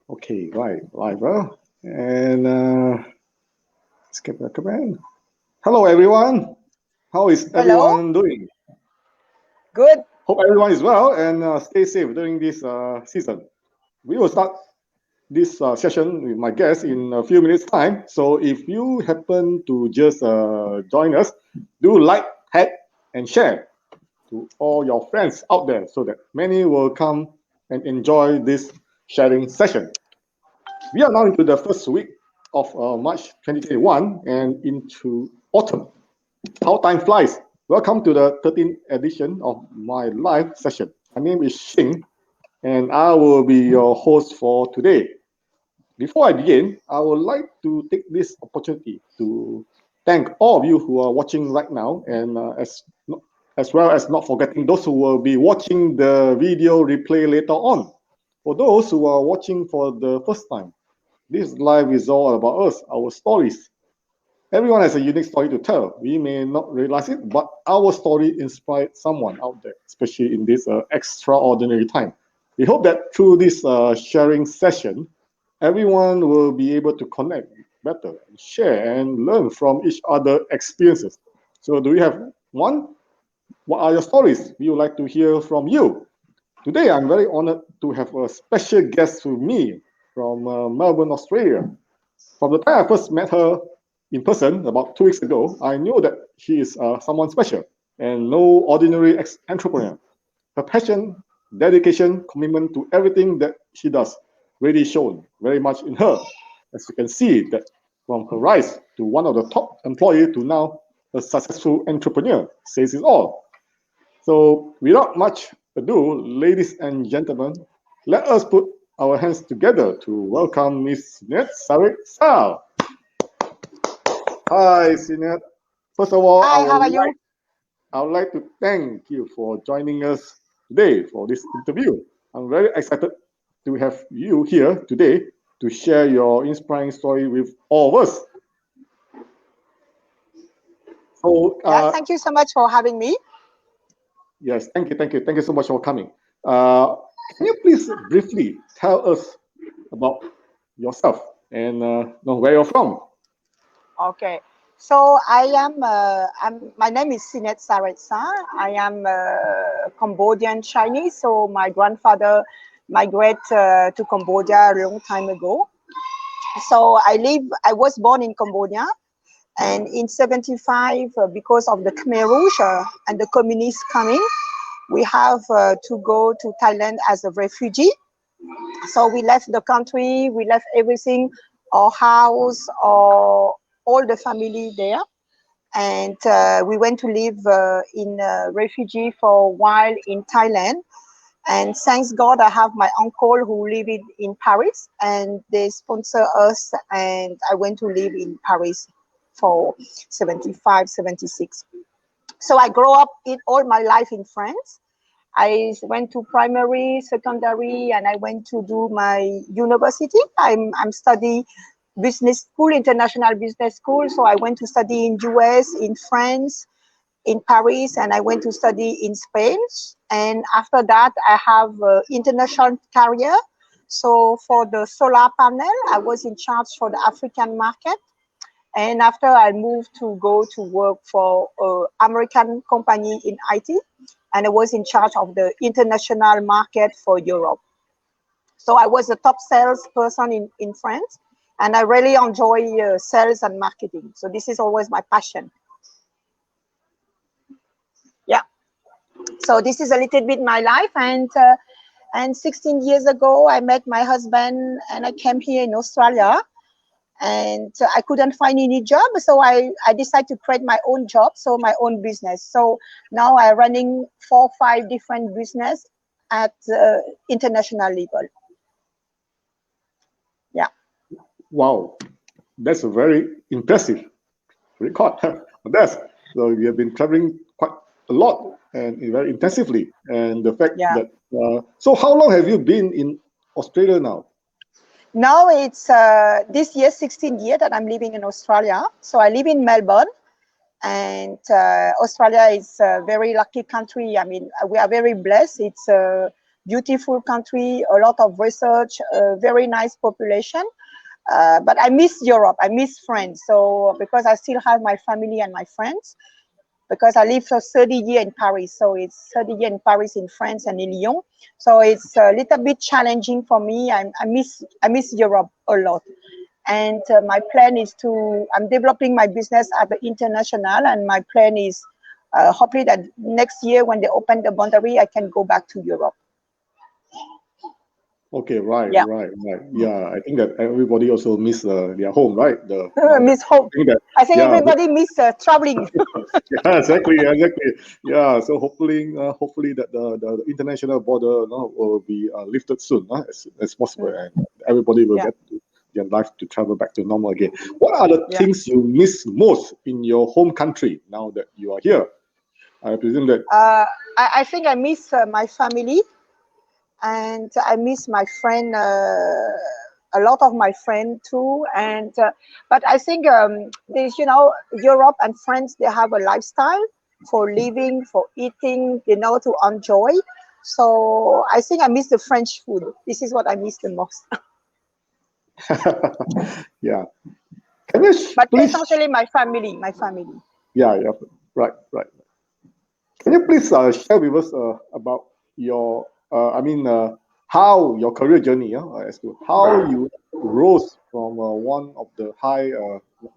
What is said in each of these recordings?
Okay, right, live. And skip the command. Hello, everyone. How is Hello, everyone doing? good. Hope everyone is well and stay safe during this season. We will start this session with my guest in a few minutes' time. So if you happen to just join us, do like, tag, and share to all your friends out there so that many will come and enjoy this sharing session. We are now into the first week of March 2021 and into autumn. How time flies. Welcome to the 13th edition of my live session. My name is Xing and I will be your host for today. Before I begin, I would like to take this opportunity to thank all of you who are watching right now and as well as not forgetting those who will be watching the video replay later on. For those who are watching for the first time, this life is all about us, our stories. Everyone has a unique story to tell. We may not realize it, but our story inspired someone out there, especially in this extraordinary time. We hope that through this sharing session, everyone will be able to connect better, share, and learn from each other experiences. So, do we have one? What are your stories? We would like to hear from you. Today, I'm very honored to have a special guest with me from Melbourne, Australia. From the time I first met her in person about 2 weeks ago, I knew that she is someone special and no ordinary entrepreneur. Her passion, dedication, commitment to everything that she does really shown very much in her. As you can see, that from her rise to one of the top employee to now a successful entrepreneur says it all. So, without much ado, ladies and gentlemen, let us put our hands together to welcome Miss Sineth Sareth Sar. Hi, Sineth. First of all, Hi, how are you? I would like to thank you for joining us today for this interview. I'm very excited to have you here today to share your inspiring story with all of us. So, Yeah, thank you so much for having me. yes, thank you so much for coming. Uh, can you please briefly tell us about yourself and know where you're from? Okay, so my name is Sineth Sareth Sar. I am Cambodian Chinese. So my grandfather migrated to Cambodia a long time ago. So I was born in Cambodia, and in 75, because of the Khmer Rouge and the communists coming, we have to go to Thailand as a refugee. So we left the country, we left everything, our house, all the family there. And we went to live in refugee for a while in Thailand. And thanks God, I have my uncle who live in Paris, and they sponsor us. And I went to live in Paris for 75, 76. So I grew up in all my life in France. I went to primary, secondary, and I went to do my university. I'm study business school, international business school. So I went to study in US, in France, in Paris, and I went to study in Spain. And after that, I have international career. So for the solar panel, I was in charge for the African market. And after I moved to go to work for an American company in IT, and I was in charge of the international market for Europe. So I was a top salesperson in France, and I really enjoy sales and marketing. So this is always my passion. Yeah. So this is a little bit my life, and 16 years ago I met my husband, and I came here in Australia, and I couldn't find any job, so I decided to create my own job, so my own business. So now I'm running 4 or 5 different business at international level. Yeah. Wow, that's a very impressive record. That's so you have been traveling quite a lot and very intensively. And the fact Yeah. that so how long have you been in Australia now? Now it's this year 16 year that I'm living in Australia. So I live in Melbourne, and Australia is a very lucky country. I mean, we are very blessed. It's beautiful country, a lot of research, very nice population. But I miss Europe. I miss France. So because I still have my family and my friends, because I lived for 30 years in Paris. So it's 30 years in Paris, in France, and in Lyon. So it's a little bit challenging for me. I miss Europe a lot. And my plan is I'm developing my business at the international, and my plan is hopefully that next year when they open the boundary, I can go back to Europe. Okay, right, Yeah. right, right. Yeah, I think that everybody also miss their home, right? Miss home. I think yeah, everybody miss traveling. yeah, exactly, exactly. Yeah, so hopefully that the international border will be lifted soon, as possible, and everybody will get their life to travel back to normal again. What are the things you miss most in your home country now that you are here? I presume that. I think I miss my family, and I miss my friend, a lot of my friend too. And but I think there's, Europe and France, they have a lifestyle for living, for eating, to enjoy. So I think I miss the French food. This is what I miss the most. Yeah. Can you But please? essentially my family. Yeah, yeah, right, right. Can you please share with us about your, how your career journey, as to how you rose from one of the high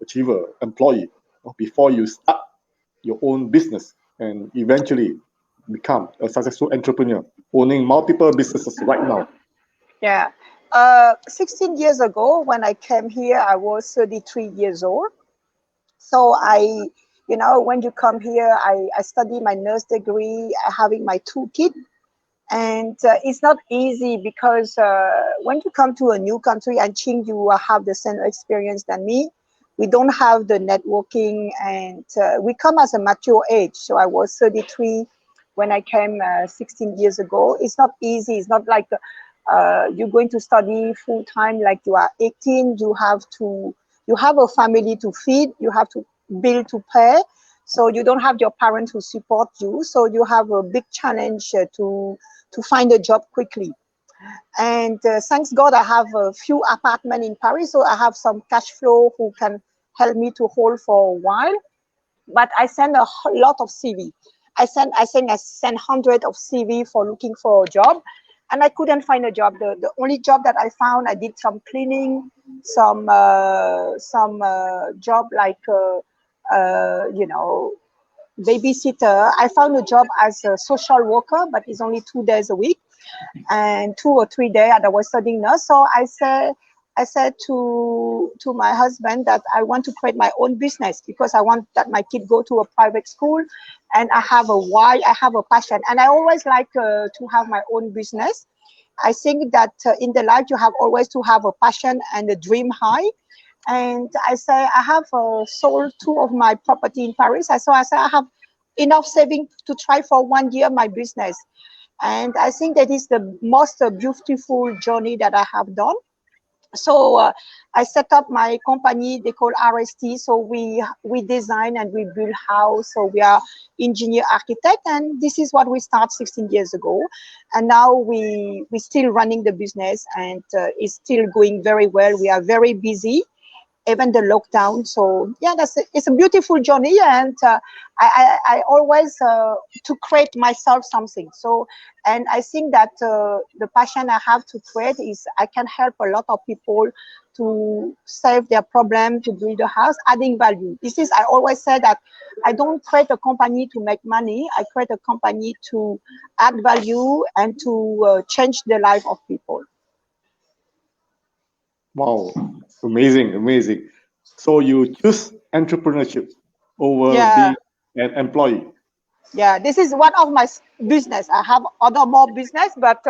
achiever employee before you start your own business and eventually become a successful entrepreneur owning multiple businesses right now? Yeah. 16 years ago, when I came here, I was 33 years old. So when you come here, I study my nurse degree, having my 2 kids. And it's not easy because when you come to a new country, I think you have the same experience than me. We don't have the networking, and we come as a mature age. So I was 33 when I came 16 years ago. It's not easy. It's not like you're going to study full time like you are 18. You have a family to feed. You have to bill to pay. So you don't have your parents who support you. So you have a big challenge to find a job quickly. And thanks God, I have a few apartments in Paris, so I have some cash flow who can help me to hold for a while. But I send a lot of CV. I send hundreds of CV for looking for a job, and I couldn't find a job. The only job that I found, I did some cleaning, some job like babysitter. I found a job as a social worker, but it's only 2 days a week, and 2 or 3 days that I was studying nurse. So I said to my husband that I want to create my own business because I want that my kid go to a private school, and I have a passion, and I always like to have my own business. I think that in the life you have always to have a passion and a dream high. And I say I have sold 2 of my property in Paris. I say I have enough saving to try for 1 year my business. And I think that is the most beautiful journey that I have done. So I set up my company, they call RST. So we design and we build house. So we are engineer architect, and this is what we start 16 years ago. And now we still running the business, and it's still going very well. We are very busy, even the lockdown. So yeah, it's a beautiful journey, and I always to create myself something. So, and I think that the passion I have to create is I can help a lot of people to solve their problem, to build a house, adding value. I always say that I don't create a company to make money. I create a company to add value and to change the life of people. Wow, amazing, amazing. So you choose entrepreneurship over being an employee. Yeah, this is one of my business. I have other more business, but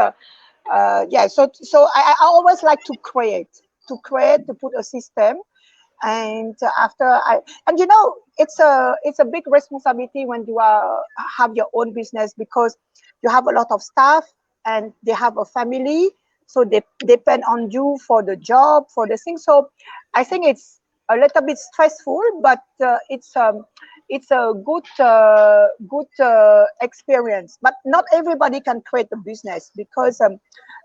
yeah. So I always like to put a system, and it's a big responsibility when you have your own business, because you have a lot of staff and they have a family, so they depend on you for the job, for the thing. So I think it's a little bit stressful, but it's a good experience. But not everybody can create a business because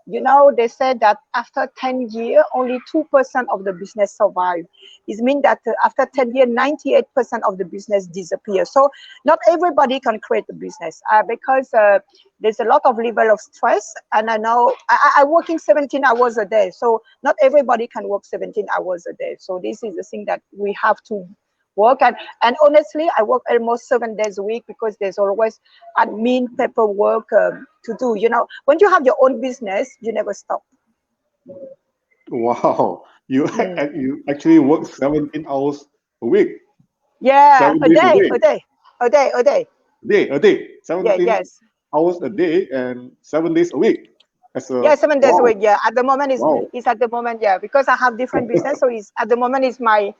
you know, they said that after 10 years, only 2% of the business survive. It means that after 10 years, 98% of the business disappears. So not everybody can create a business because there's a lot of level of stress. And I know I working 17 hours a day. So not everybody can work 17 hours a day. So this is the thing that we have to work. And honestly, I work almost 7 days a week because there's always admin paperwork to do. You know, when you have your own business, you never stop. Wow, you Mm. you actually work 17 hours a week, Yeah, 7 days a day, a day. a day, Yeah, 17 yes. hours a day and 7 days a week. That's a Yeah, 7 days a wow, week. Yeah, at the moment wow. is at the moment. Yeah, because I have different business, so is at the moment is my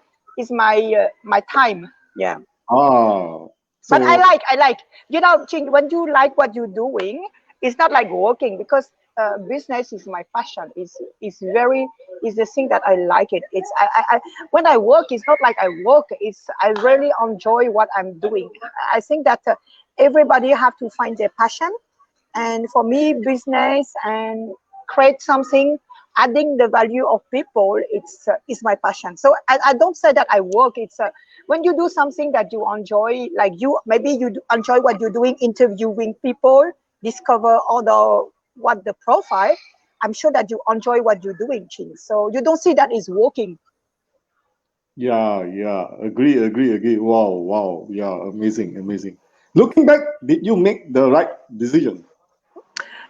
time. Yeah. Ah, But so I like, you know, Ching, when you like what you're doing, it's not like working because business is my passion. Is very is the thing that I like it. It's I when I work, it's not like I work. It's I really enjoy what I'm doing. I think that everybody have to find their passion, and for me, business and create something adding the value of people, it's is my passion. So I don't say that I work. It's when you do something that you enjoy, like you maybe enjoy what you're doing, interviewing people, discover other what the profile. I'm sure that you enjoy what you're doing, Chin. So you don't see that is working. yeah, yeah, agree. Wow, wow, yeah, amazing, amazing. Looking back, did you make the right decision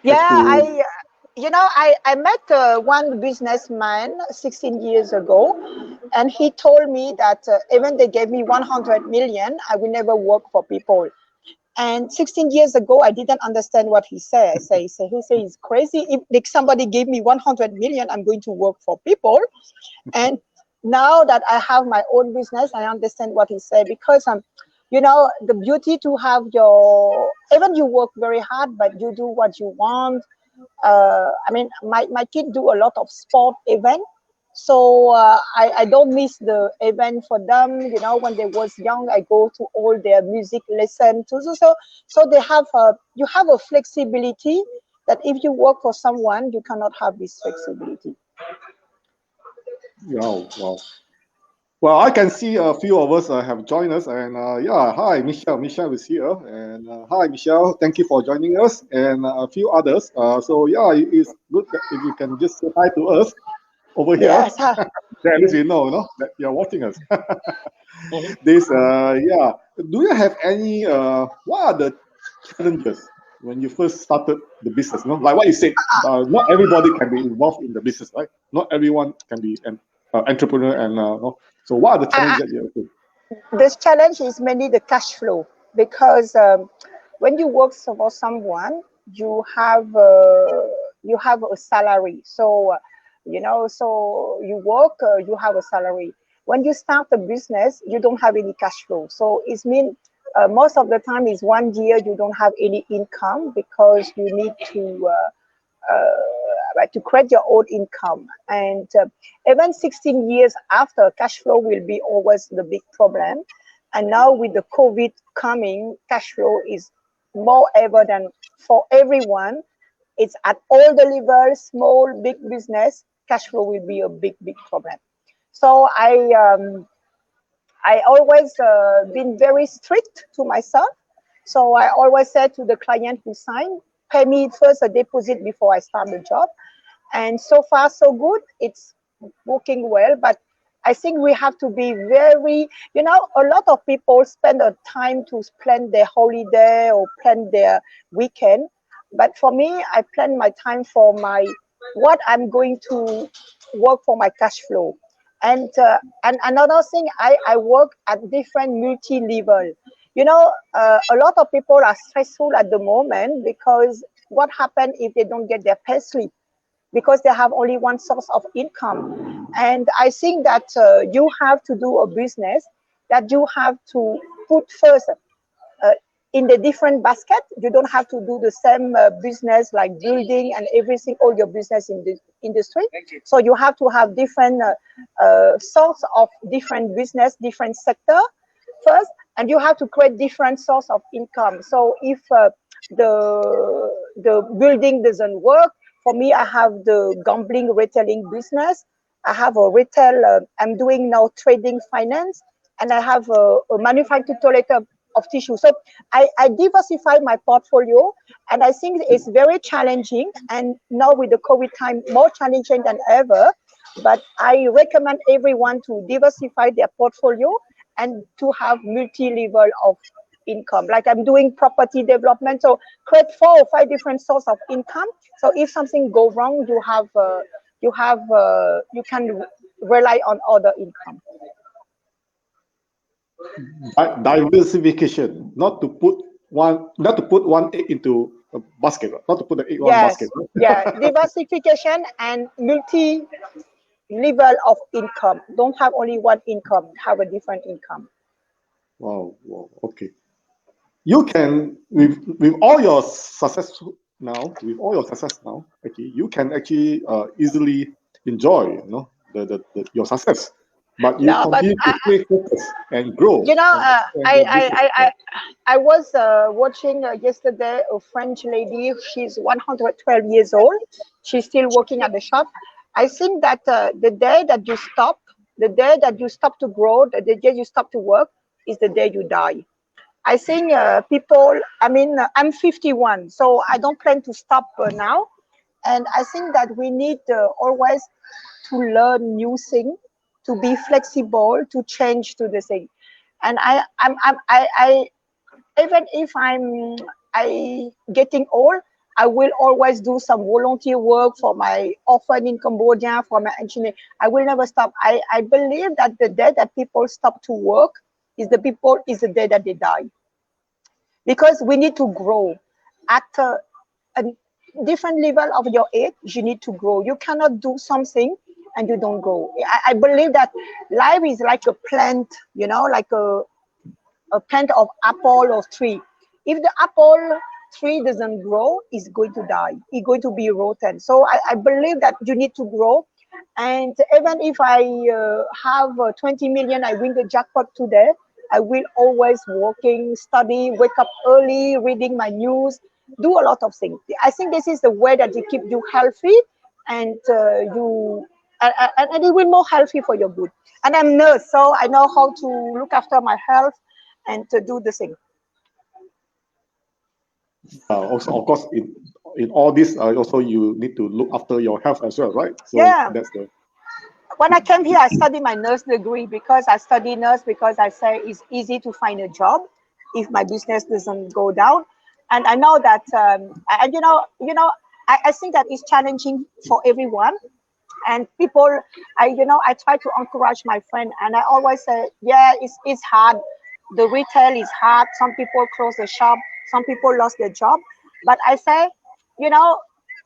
Yeah, as to you know, I met one businessman 16 years ago, and he told me that even they gave me 100 million, I will never work for people. And 16 years ago, I didn't understand what he said. He said he's crazy. If like, somebody gave me 100 million, I'm going to work for people. And now that I have my own business, I understand what he said because you know, the beauty to have your even you work very hard, but you do what you want. I mean, my kid do a lot of sport event, so I don't miss the event for them. You know, when they was young, I go to all their music lesson too. So they have you have a flexibility that if you work for someone, you cannot have this flexibility. wow, wow. Well, I can see a few of us have joined us, and yeah, hi, Michelle. Michelle is here, and hi, Michelle. Thank you for joining us, and a few others. So yeah, it's good that if you can just say hi to us over here. Yes. Huh? Then at least we know, that you're watching us. This, yeah. Do you have any? What are the challenges when you first started the business? Like what you said, not everybody can be involved in the business, right? Not everyone can be an entrepreneur, and no. So what are the challenges I, that you have to? this challenge is mainly the cash flow because when you work for someone, you have a salary. So you know, so you work, you have a salary. When you start a business, you don't have any cash flow. So it means most of the time is 1 year you don't have any income because you need to create your own income. And even 16 years after, cash flow will be always the big problem. And now with the COVID coming, cash flow is more ever than for everyone. It's at all the levels, small, big business, cash flow will be a big problem. So I always been very strict to myself. So I always said to the client who signed, pay me first a deposit before I start the job. And so far so good, it's working well. But I think we have to be very, you know, a lot of people spend a time to plan their holiday or plan their weekend. But for me, I plan my time for my what I'm going to work for my cash flow. And another thing, I work at different multi level. You know, a lot of people are stressful at the moment because what happened if they don't get their pay slip because they have only one source of income. And I think that you have to do a business that you have to put first uh, in the different basket. You don't have to do the same business like building and everything, all your business in the industry. So you have to have different sorts of different business, different sector first. and you have to create different source of income. So if the building doesn't work for me, I have the gambling retailing business. I have a retail. I'm doing now trading finance, and I have a manufactured toilet of tissue. So I diversify my portfolio, and I think it's very challenging. And now with the COVID time, more challenging than ever. But I recommend everyone to diversify their portfolio and to have multi-level of income. Like I'm doing property development, so create 4 or 5 different sources of income. So if something go wrong, you can rely on other income. Diversification, not to put one egg into a basket, not to put the egg on Yes, basket. Right? yeah, diversification and multi level of income. Don't have only one income, have a different income. Wow, wow, okay. You can with all your success now, okay, you can actually easily enjoy, your success, but you No, but continue to stay focused and grow you know, and expand your business. I was watching yesterday a French lady. She's 112 years old. She's still working at the shop. I think that the day that you stop, the day that you stop to grow, the day you stop to work, is the day you die. I think people, I mean, I'm 51, so I don't plan to stop now. And I think that we need always to learn new things, to be flexible, to change to the thing. And I even if I getting old, I will always do some volunteer work for my orphan in Cambodia, for my engineer. I will never stop. I believe that the day that people stop to work is the day that they die, because we need to grow at a different level of your age. You need to grow. You cannot do something and you don't grow. I believe that life is like a plant, like a plant of apple or tree. If the apple tree doesn't grow, it's going to die. It's going to be rotten. So I believe that you need to grow. And even if I have 20 million, I win the jackpot today, I will always working, study, wake up early, reading my news, do a lot of things. I think this is the way that you keep you healthy, and and it will more healthy for your good. And I'm nurse, so I know how to look after my health and to do the thing. Also, of course, in all this, also you need to look after your health as well, right? So Yeah. that's the When I came here, I studied my nurse degree because I study nurse because I say it's easy to find a job if my business doesn't go down. And I know that, and I think that it's challenging for everyone. And people, I try to encourage my friend, and I always say, yeah, it's hard. The retail is hard. Some people close the shop. Some people lost their job. But I say, you know,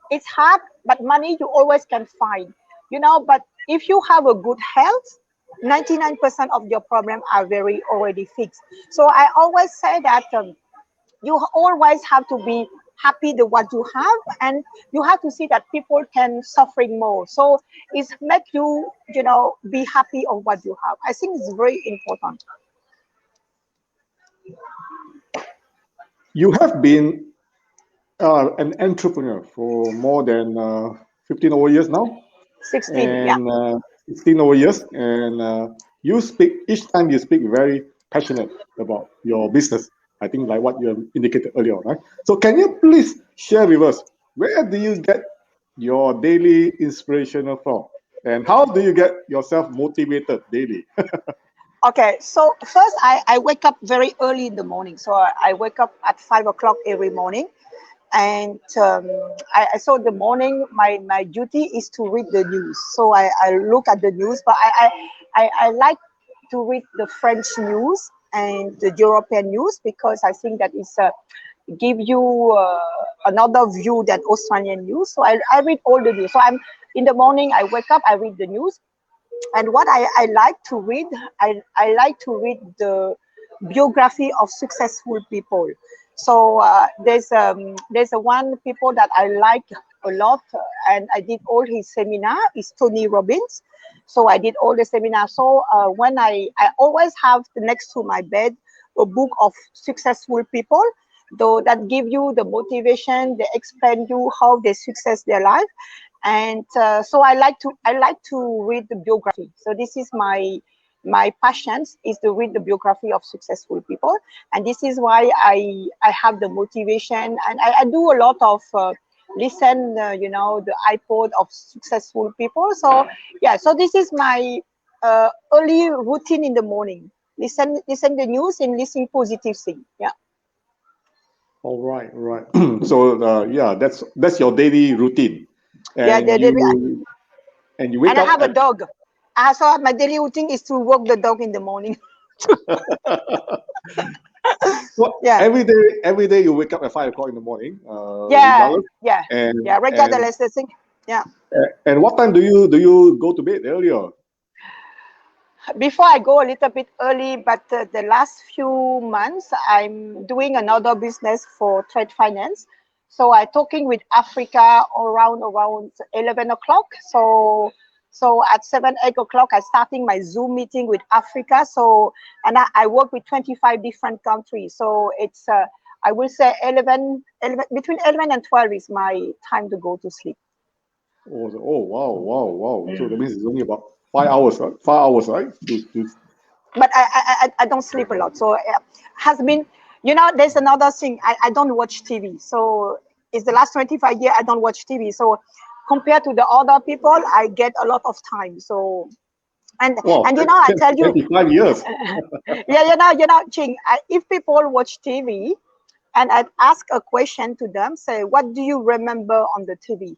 it's hard, but money you always can find. But if you have a good health, 99% of your problems are very already fixed. So I always say that you always have to be happy with what you have, and you have to see that people can suffering more. So it's make you, be happy of what you have. I think it's very important. you have been an entrepreneur for more than 15 over years now, 16, yeah. and 16 over years, and you speak each time you speak very passionate about your business. I think like what you have indicated earlier, right? So can you please share with us, where do you get your daily inspirational from, and how do you get yourself motivated daily? Okay, so first I wake up very early in the morning. So I wake up at 5 o'clock every morning. And so the morning, my duty is to read the news. So I look at the news, but I like to read the French news and the European news, because I think that it's give you another view than Australian news. So I read all the news. So I'm in the morning, I wake up, I read the news. And what I like to read, I like to read the biography of successful people. So there's a one people that I like a lot, and I did all his seminar, is Tony Robbins. So I did all the seminar. So when I always have next to my bed a book of successful people, though that give you the motivation. They explain you how they success their life, and so I like to read the biography. So this is my passion is to read the biography of successful people, and this is why I have the motivation, and I do a lot of listen the iPod of successful people. So yeah, so this is my early routine in the morning. Listen the news and listen positive thing. Yeah. All right, all right. So yeah, that's your daily routine, Yeah, and you wake and I up have a at. dog. So my daily routine is to walk the dog in the morning. So Yeah. every day you wake up at 5 o'clock in the morning, Yeah, regardless. yeah, And yeah. and Regardless, the thing. Yeah. and what time do you go to bed earlier? Before I go a little bit early, but the last few months I'm doing another business for trade finance. So I'm talking with Africa around 11 o'clock. So at 7, 8 o'clock I starting my Zoom meeting with Africa. So and I work with 25 different countries. So it's I will say 11 between 11 and 12 is my time to go to sleep. Oh, wow, wow, wow. So that means it's only about 5 hours, right? 5 hours, right? But I don't sleep a lot. So has been, there's another thing. I don't watch TV. So it's the last 25 years I don't watch TV. So compared to the other people, I get a lot of time. So Wow, and I tell you, 25 years. yeah, Ching, if people watch TV and I'd ask a question to them, say, what do you remember on the TV?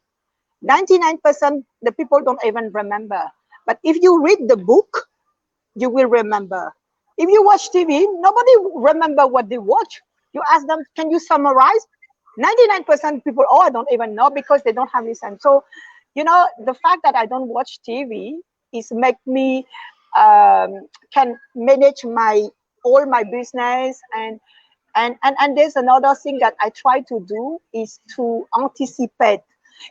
99% the people don't even remember. But if you read the book, you will remember. If you watch TV, nobody remember what they watch. You ask them, can you summarize? 99% people, I don't even know because they don't have listen. So, the fact that I don't watch TV is make me can manage all my business and there's another thing that I try to do is to anticipate.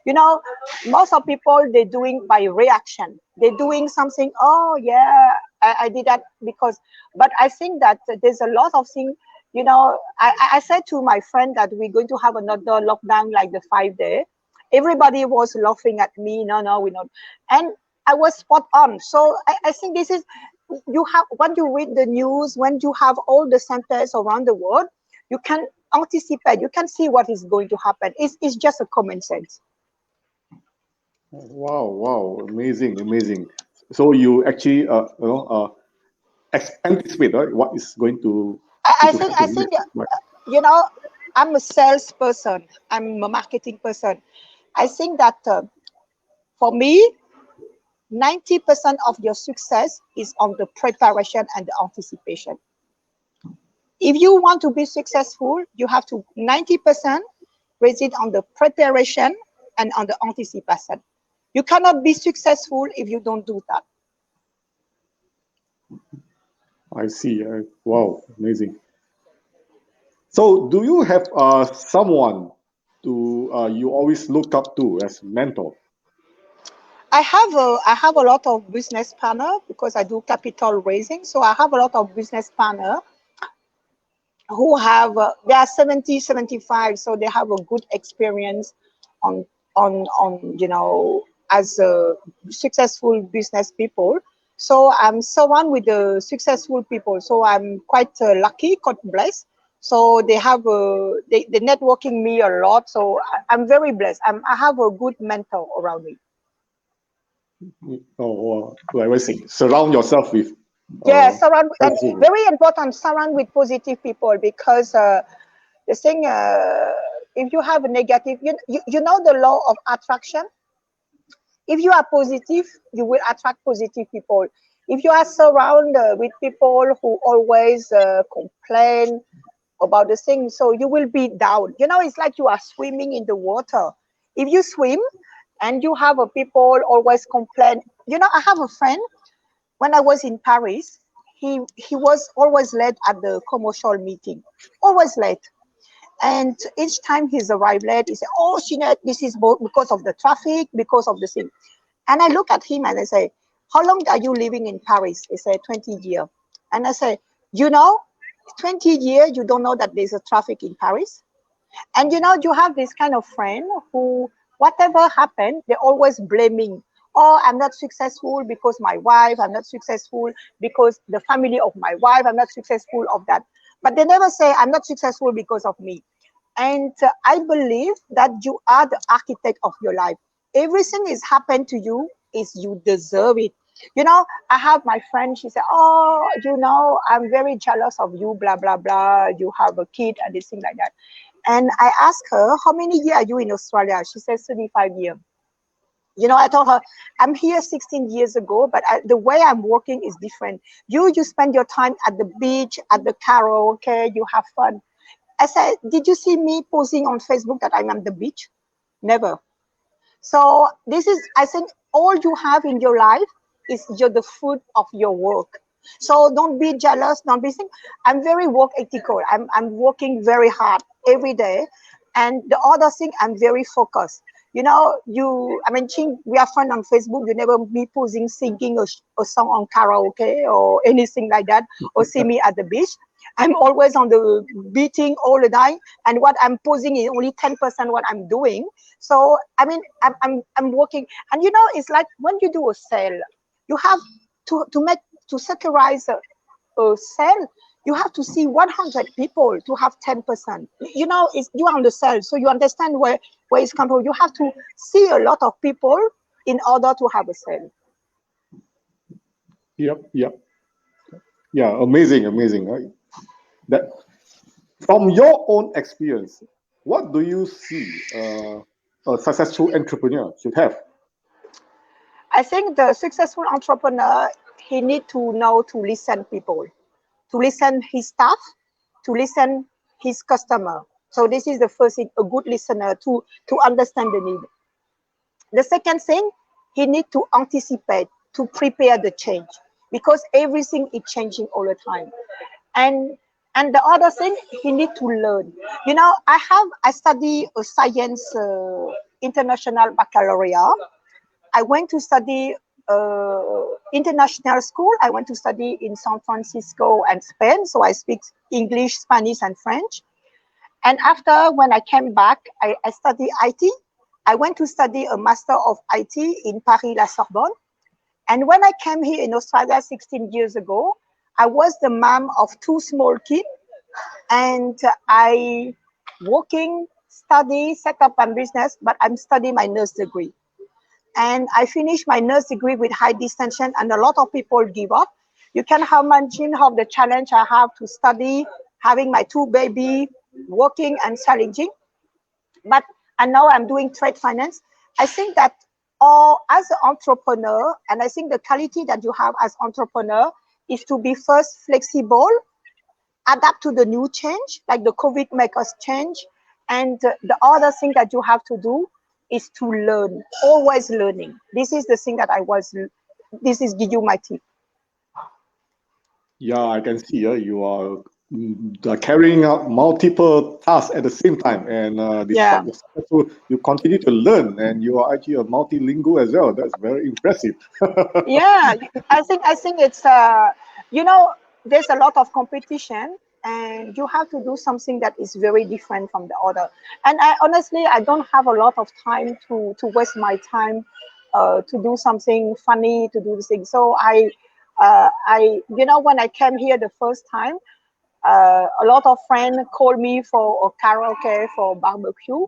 You know, most of people they're doing by reaction. They're doing something. Oh yeah, I did that because. But I think that there's a lot of things. I said to my friend that we're going to have another lockdown like the 5 day. Everybody was laughing at me. No, we're not. And I was spot on. So I think this is you have when you read the news, when you have all the centers around the world, you can anticipate, you can see what is going to happen. It's just a common sense. Wow, wow, amazing, amazing. So you actually, anticipate, right, what is going I to think I happen think next, right? you know I'm a salesperson. I'm a marketing person. I think that for me, 90% of your success is on the preparation and the anticipation. If you want to be successful, you have to 90% raise it on the preparation and on the anticipation. You cannot be successful if you don't do that. I see. Wow, amazing. So, do you have someone you always look up to as mentor? I have a lot of business partner because I do capital raising. So I have a lot of business partner who have they are 70, 75, so they have a good experience on as successful business people. So I'm surrounded with the successful people. So I'm quite lucky, quite blessed. So they have they networking me a lot. So I'm very blessed. I have a good mentor around me. Oh, like I say, surround yourself with Yeah, uh, surround and helpful. very important, surround with positive people because the thing if you have a negative, you know the law of attraction. If you are positive, you will attract positive people. If you are surrounded with people who always complain about the thing, so you will be down. It's like you are swimming in the water. If you swim and you have a people always complain, I have a friend when I was in Paris. He was always late at the commercial meeting, always late. And each time he's arrived late, he said, "Oh, Sineth, this is both because of the traffic, because of the thing." And I look at him and I say, "How long are you living in Paris?" He said, 20 years. And I say, "You know, 20 years, you don't know that there's a traffic in Paris. And you have this kind of friend who, whatever happened, they're always blaming. Oh, I'm not successful because my wife, I'm not successful because the family of my wife, I'm not successful of that. But they never say, I'm not successful because of me. And I believe that you are the architect of your life. Everything is happened to you is you deserve it. I have my friend, she said, oh, I'm very jealous of you, blah, blah, blah. You have a kid and this thing like that. And I asked her, how many years are you in Australia? She says 35 years. I told her, I'm here 16 years ago, but the way I'm working is different. You spend your time at the beach, at the karaoke, you have fun. I said, did you see me posting on Facebook that I'm on the beach? Never. So this is, I think, all you have in your life is the fruit of your work. So don't be jealous. Don't be saying, I'm very work ethical. I'm working very hard every day. And the other thing, I'm very focused. I mentioned we are friends on Facebook. You never me posing singing a song on karaoke or anything like that, or see me at the beach. I'm always on the beating all the time, and what I'm posing is only 10% what I'm doing. So I'm working, and it's like when you do a sale, you have to securize a sale. You have to see 100 people to have 10%. It's you are on the sale, so you understand where it's come from. You have to see a lot of people in order to have a sale. Yep. Yeah, amazing. Right? That from your own experience, what do you see a successful entrepreneur should have? I think the successful entrepreneur, he need to know to listen people, to listen his staff, to listen his customer. So this is the first thing, a good listener to understand the need. The second thing, he need to anticipate, to prepare the change, because everything is changing all the time. And the other thing, he need to learn. I study a science international baccalaureate. I went to study international school. I went to study in San Francisco and Spain. So I speak English, Spanish, and French. And after, when I came back, I studied IT. I went to study a Master of IT in Paris, La Sorbonne. And when I came here in Australia 16 years ago, I was the mom of 2 small kids. And I working, study, set up my business, but I'm studying my nurse degree. And I finished my nurse degree with high distinction, and a lot of people give up. You can imagine how the challenge I have to study, having my 2 baby, working and challenging. And now I'm doing trade finance. I think that as an entrepreneur, and I think the quality that you have as entrepreneur is to be first flexible, adapt to the new change, like the COVID make us change. And the other thing that you have to do is to learn, always learning. This is the thing that this is give you my tip. Yeah, I can see you are carrying out multiple tasks at the same time, and despite the successful, you continue to learn, and you are actually a multilingual as well. That's very impressive. Yeah, I think it's there's a lot of competition, and you have to do something that is very different from the other. And I honestly, I don't have a lot of time to waste my time to do something funny, to do this thing. So when I came here the first time, a lot of friends called me for a karaoke, for barbecue.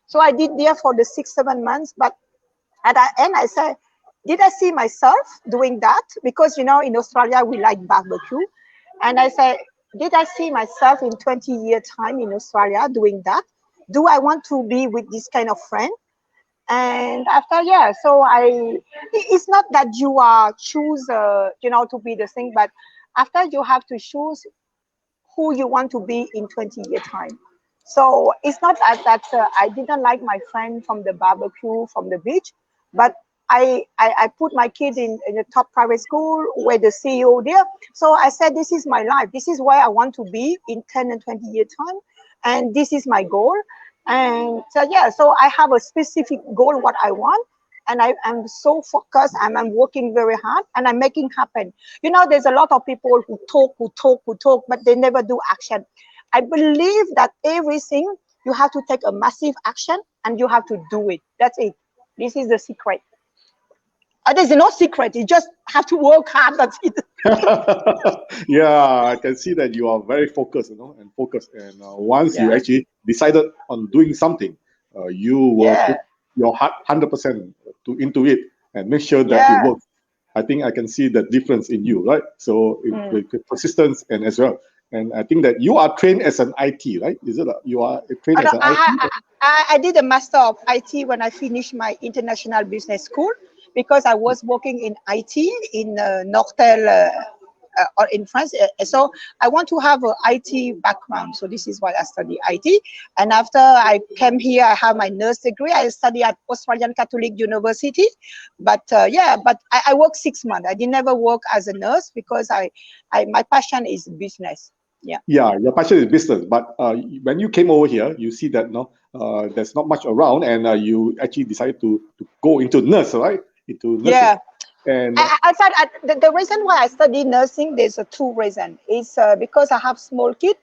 So I did there for the 6-7 months, but at the end I said, did I see myself doing that? Because in Australia we like barbecue. And I said, did I see myself in 20-year time in Australia doing that? Do I want to be with this kind of friend? And after, so it's not that you are choose, to be the thing, but after you have to choose who you want to be in 20-year time. So it's not that I didn't like my friend from the barbecue, from the beach, but I put my kid in a top private school where the CEO there. So I said, this is my life. This is where I want to be in 10 and 20-year time. And this is my goal. And so, so I have a specific goal, what I want. and I'm so focused, and I'm working very hard, and I'm making happen. You know, there's a lot of people who talk, but they never do action. I believe that everything you have to take a massive action, and you have to do it. That's it. This is the secret. There's no secret. You just have to work hard. That's it. Yeah, I can see that you are very focused, and focused. And once you Yeah. actually decided on doing something, you will Yeah. put your heart 100% into it and make sure that it Yeah. works. I think I can see the difference in you, right? So with persistence and as well. And I think that you are trained as an IT, right? Is it? You are trained No, as an IT? I did a master of IT when I finished my international business school, because I was working in IT in Nortel or in France. So I want to have an IT background. So this is why I study IT. And after I came here, I have my nurse degree. I study at Australian Catholic University. But I worked 6 months. I did never work as a nurse, because my passion is business. Yeah. Yeah, your passion is business, but when you came over here, you see that there's not much around, and you actually decided to go into nurse, right? Into nursing, Yeah. and I thought the reason why I study nursing, there's a two reason. It's because I have small kid,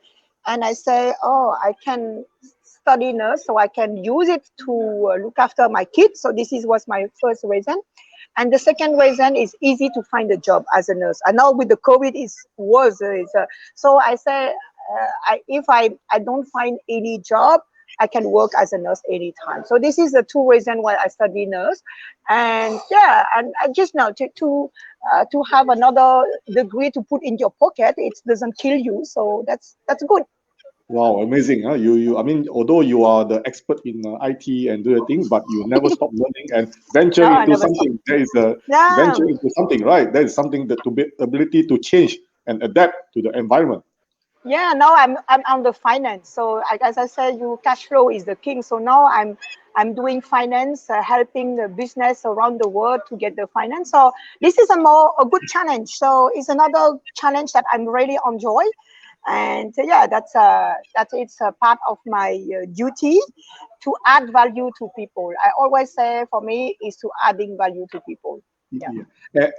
and I say, oh, I can study nurse, so I can use it to look after my kids. So this was my first reason. And the second reason is easy to find a job as a nurse. I know with the COVID is worse. So I say, if I don't find any job, I can work as a nurse anytime. So this is the two reasons why I study nurse. And yeah, and I just know to have another degree to put in your pocket, it doesn't kill you. So that's good. wow, amazing, huh? I mean, although you are the expert in IT and do the thing, but you never stop learning and venture No, I into never stop. something. There is a Yeah. venture into something, right? There is something that to be ability to change and adapt to the environment. Yeah, now I'm on the finance. So as I said, you cash flow is the king. So now I'm doing finance, helping the business around the world to get the finance. So this is a good challenge. So it's another challenge that I'm really enjoy. And yeah, that's it's a part of my duty to add value to people. I always say for me is to adding value to people. Yeah. Yeah.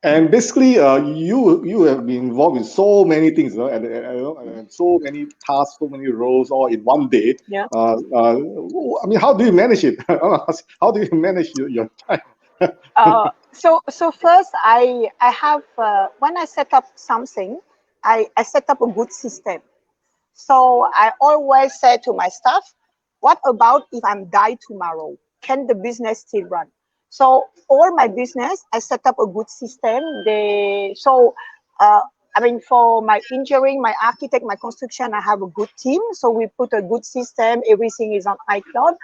And basically, you have been involved in so many things, and so many tasks, so many roles, all in one day. Yeah. I mean, how do you manage it? How do you manage your time? So first I have when I set up something, I set up a good system. So I always say to my staff, what about if I'm die tomorrow? Can the business still run? So all my business, I set up a good system. Uh, I mean, for my engineering, my architect, my construction, I have a good team. So we put a good system. Everything is on iCloud.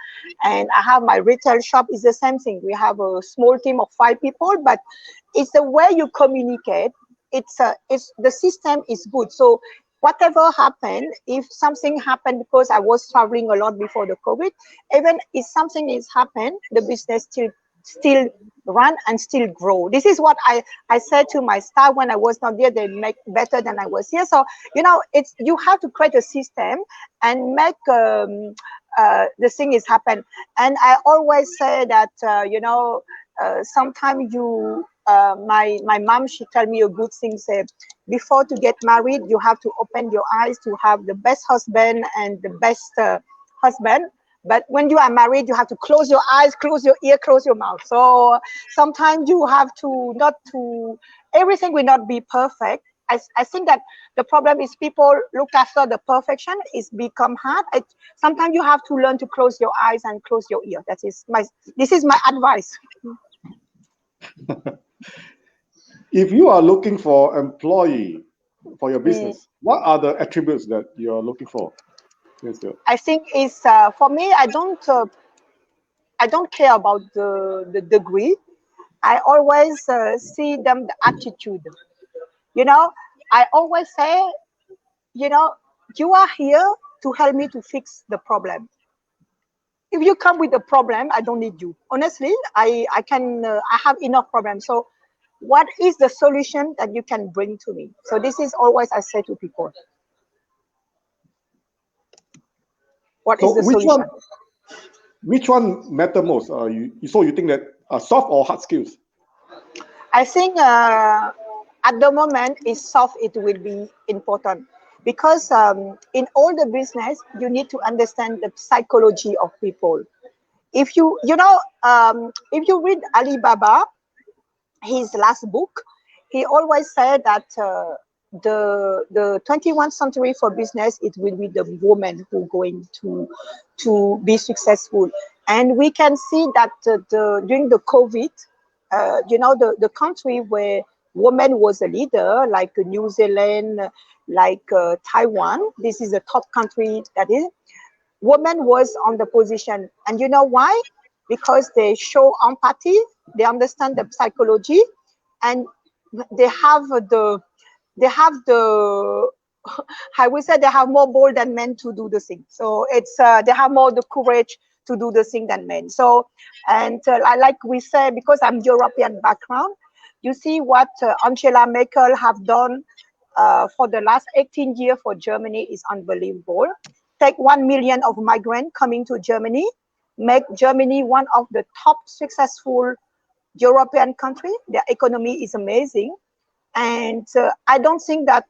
And I have my retail shop is the same thing. We have a small team of 5 people, but it's the way you communicate. It's the system is good. So whatever happened, if something happened, because I was traveling a lot before the COVID, even if something is happened, the business still run and still grow. This is what I said to my staff when I was not there. They make better than I was here. So it's you have to create a system and make the thing is happen. And I always say that sometimes my mom, she tell me a good thing, say before to get married you have to open your eyes to have the best husband and the best husband, but when you are married you have to close your eyes, close your ear, close your mouth. So sometimes you have to not to everything will not be perfect. I think that the problem is people look after the perfection is become hard. Sometimes you have to learn to close your eyes and close your ear. This is my advice. If you are looking for employee for your Mm. business, what are the attributes that you are looking for? Yes, sir. I think is for me. I don't care about the degree. I always see them the attitude. You know, I always say, you know, you are here to help me to fix the problem. If you come with a problem, I don't need you. Honestly, I have enough problems. So, what is the solution that you can bring to me? So this is always I say to people, what is So the solution? which one matter most? So you think that soft or hard skills? I think at the moment, is soft. It will be important because in all the business, you need to understand the psychology of people. If if you read Alibaba, his last book, he always said that the 21st century for business, it will be the woman who going to be successful. And we can see that during the COVID, the country where woman was a leader, like New Zealand, like Taiwan, this is a top country that is, woman was on the position. And you know why? Because they show empathy, they understand the psychology, and they have the I would say they have more bold than men to do the thing. So it's they have more the courage to do the thing than men. So, and like we say, because I'm European background, you see what Angela Merkel have done for the last 18 years for Germany is unbelievable. Take 1 million of migrants coming to Germany, make Germany one of the top successful European country. Their economy is amazing. And I don't think that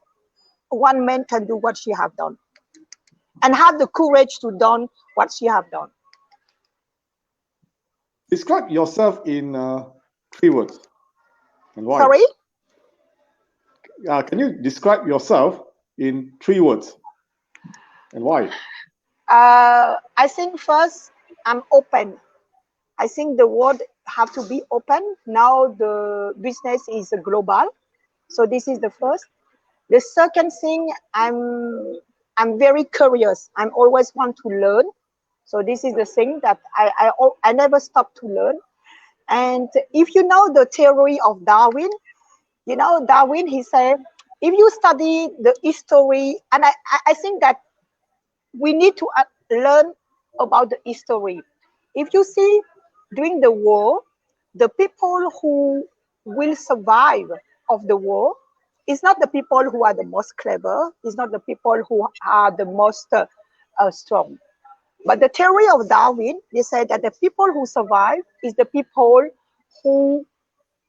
one man can do what she have done and have the courage to done what she have done. Describe yourself in 3 words and why. Sorry? Can you describe yourself in 3 words and why? I think first, I'm open. I think the world have to be open. Now the business is global. So this is the first. The second thing, I'm very curious. I'm always want to learn. So this is the thing that I never stop to learn. And if you know the theory of Darwin, Darwin, he said, if you study the history, and I think that we need to learn about the history. If you see during the war, the people who will survive of the war is not the people who are the most clever, it's not the people who are the most strong. But the theory of Darwin, they said that the people who survive is the people who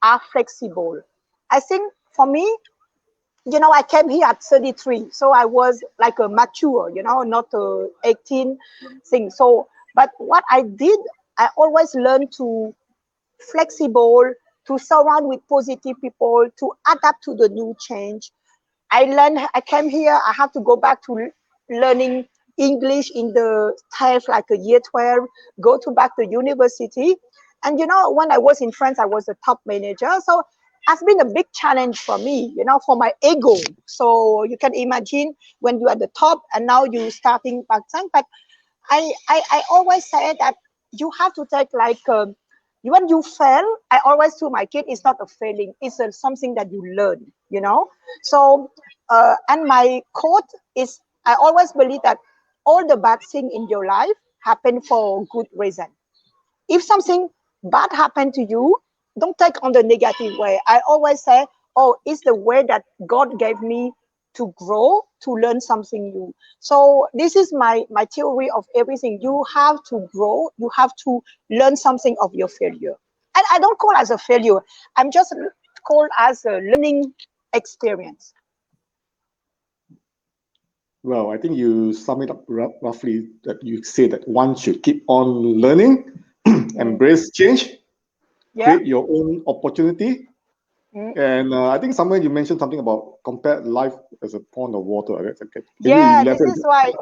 are flexible. I think for me, I came here at 33, so I was like a mature, not a 18 thing. So, but what I did, I always learned to flexible, to surround with positive people, to adapt to the new change. I came here, I have to go back to learning English in the 12, like a year 12, go to back to university. And when I was in France, I was a top manager. So it's been a big challenge for me, for my ego. So you can imagine when you are at the top and now you starting back then. But I always say that you have to take like, when you fail, I always tell my kid, it's not a failing, it's something that you learn, So, and my quote is, I always believe that all the bad things in your life happen for good reason. If something bad happened to you, don't take on the negative way. I always say, oh, it's the way that God gave me to grow, to learn something new. So this is my theory of everything. You have to grow, you have to learn something of your failure. And I don't call it as a failure, I'm just called as a learning experience. Well, I think you sum it up roughly that you say that one should keep on learning, embrace change, create your own opportunity. And I think somewhere you mentioned something about compare life as a pond of water. This is why.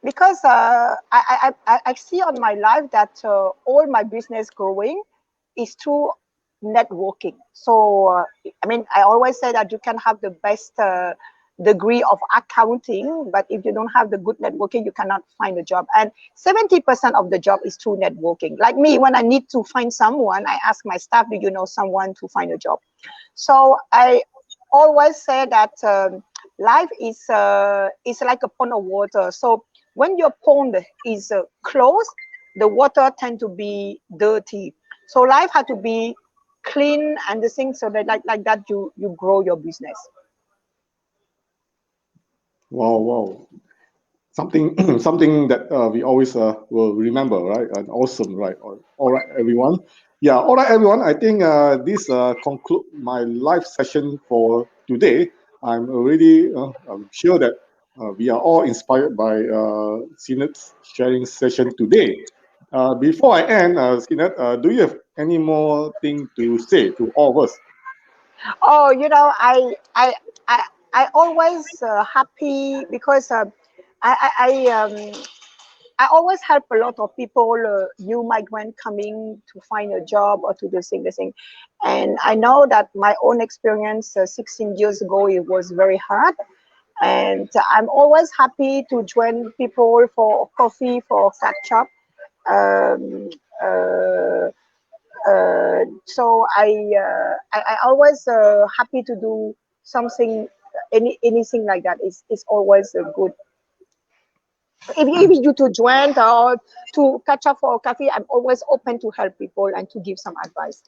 Because I see on my life that all my business growing is through networking. So I always say that you can have the best degree of accounting, but if you don't have the good networking, you cannot find a job. And 70% of the job is through networking. Like me, when I need to find someone, I ask my staff, do you know someone to find a job? So I always say that life is like a pond of water. So when your pond is closed, the water tend to be dirty. So life had to be clean and the things, so that like that you grow your business. Wow. something something that we always will remember, right? And awesome, right? All right, everyone. Yeah, all right, everyone. I think this conclude my live session for today. I'm sure that we are all inspired by Sineth's sharing session today. Before I end, Sineth, do you have any more thing to say to all of us? Oh, I I always happy because I I I, um, I always help a lot of people, new migrant coming to find a job or to do the thing. And I know that my own experience 16 years ago, it was very hard. And I'm always happy to join people for coffee, for catch up. Um, uh, so I always happy to do something, anything like that. It's always a good. If you to join or to catch up for coffee, I'm always open to help people and to give some advice.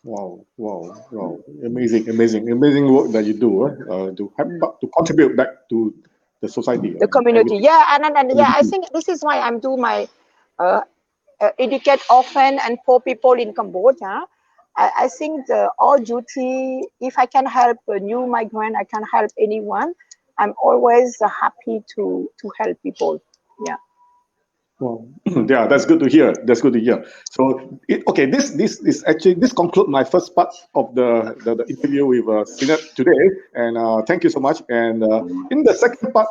Wow, wow, wow. Amazing, amazing, amazing work that you do to help to contribute back to the society The and community, everything. yeah, and yeah, I think this is why I'm do my uh, educate orphan and poor people in Cambodia. I think the all duty, if I can help a new migrant, I can help anyone. I'm always happy to help people. Yeah. Well, yeah, that's good to hear. That's good to hear. So, okay, this actually this conclude my first part of the interview with Sineth today, and thank you so much. And in the second part,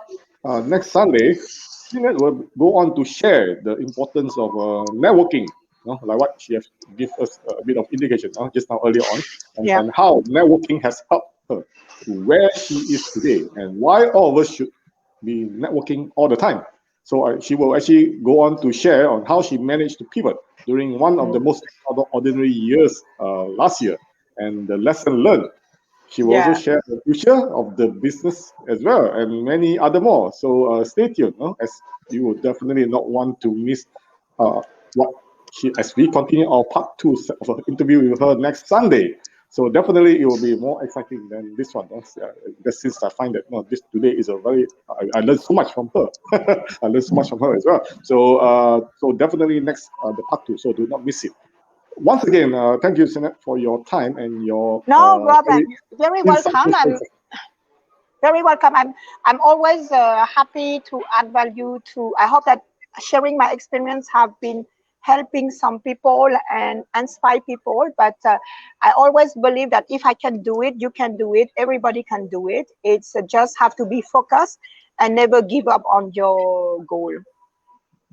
next Sunday, Sineth will go on to share the importance of networking, like what she has give us a bit of indication just now earlier on, Yeah. and how networking has helped her to where she is today, and why all of us should be networking all the time. So she will actually go on to share on how she managed to pivot during one of the Mm. most extraordinary years last year and the lesson learned. She will also Yeah. share the future of the business as well and many other more. So stay tuned, as you will definitely not want to miss what she as we continue our part two of our interview with her next Sunday. So definitely it will be more exciting than this one. Since I find that this today is a very I learned so much from her. I learned so much from her as well. So definitely next the part two. So do not miss it. Once again, thank you, Sineth, for your time and your No very problem. Very welcome. insightful I'm session. very welcome. I'm always happy to add value to. I hope that sharing my experience have been helping some people and inspire people. But I always believe that if I can do it, you can do it. Everybody can do it. It's just have to be focused and never give up on your goal.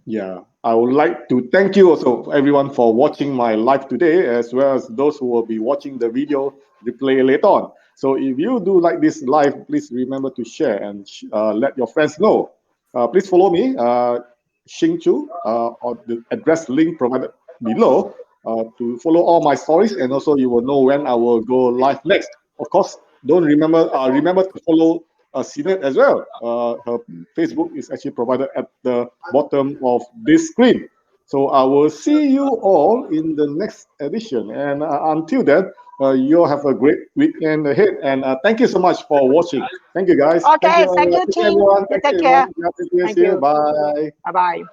Yeah, I would like to thank you also everyone for watching my live today, as well as those who will be watching the video replay later on. So if you do like this live, please remember to share and let your friends know. Please follow me, Xing Chu, or the address link provided below to follow all my stories, and also you will know when I will go live next. Of course, don't remember to follow Sineth as well. Her Facebook is actually provided at the bottom of this screen. So I will see you all in the next edition. And until then, you all have a great weekend ahead. And thank you so much for watching. Thank you, guys. Okay, thank you, Thank you, team. everyone. You Thank you, take everyone. care. Yeah, thank you. Thank See you. you. Bye. Bye bye.